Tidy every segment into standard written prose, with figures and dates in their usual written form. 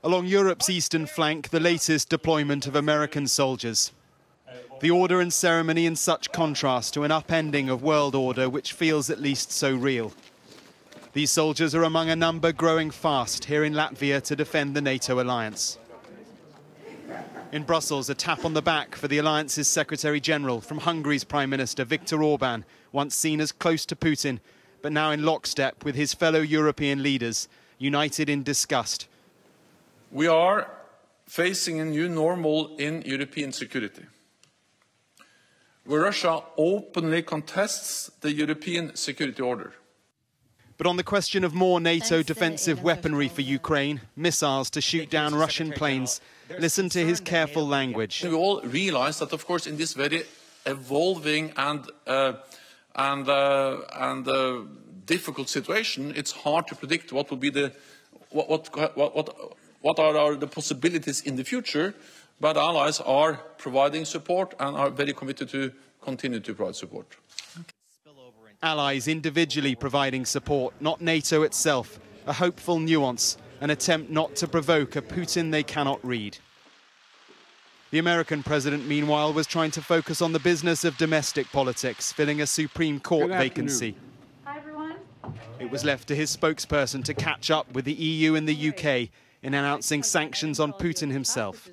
Along Europe's eastern flank, the latest deployment of American soldiers. The order and ceremony in such contrast to an upending of world order which feels at least so real. These soldiers are among a number growing fast here in Latvia to defend the NATO alliance. In Brussels, a tap on the back for the alliance's Secretary-General from Hungary's Prime Minister Viktor Orban, once seen as close to Putin, but now in lockstep with his fellow European leaders, united in disgust. We are facing a new normal in European security, where Russia openly contests the European security order. But on the question of more NATO defensive weaponry for Ukraine, missiles to shoot down Russian planes, listen to his careful language. We all realize that, of course, in this very evolving and difficult situation, it's hard to predict what will be what are the possibilities in the future. But allies are providing support and are very committed to continue to provide support. Allies individually providing support, not NATO itself. A hopeful nuance, an attempt not to provoke a Putin they cannot read. The American president, meanwhile, was trying to focus on the business of domestic politics, filling a Supreme Court vacancy. Hi, everyone. It was left to his spokesperson to catch up with the EU and the UK in announcing sanctions on Putin himself.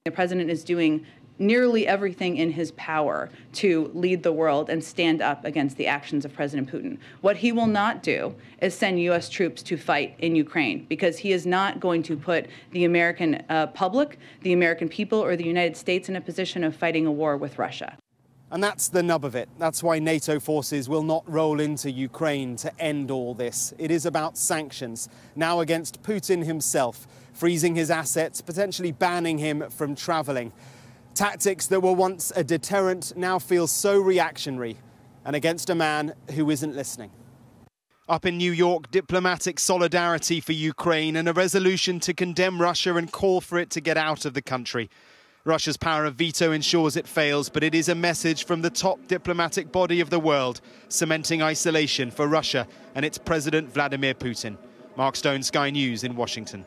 The president is doing nearly everything in his power to lead the world and stand up against the actions of President Putin. What he will not do is send U.S. troops to fight in Ukraine, because he is not going to put the American public, the American people, or the United States in a position of fighting a war with Russia. And that's the nub of it. That's why NATO forces will not roll into Ukraine to end all this. It is about sanctions, now against Putin himself, freezing his assets, potentially banning him from travelling. Tactics that were once a deterrent now feel so reactionary, and against a man who isn't listening. Up in New York, diplomatic solidarity for Ukraine and a resolution to condemn Russia and call for it to get out of the country. Russia's power of veto ensures it fails, but it is a message from the top diplomatic body of the world, cementing isolation for Russia and its President Vladimir Putin. Mark Stone, Sky News in Washington.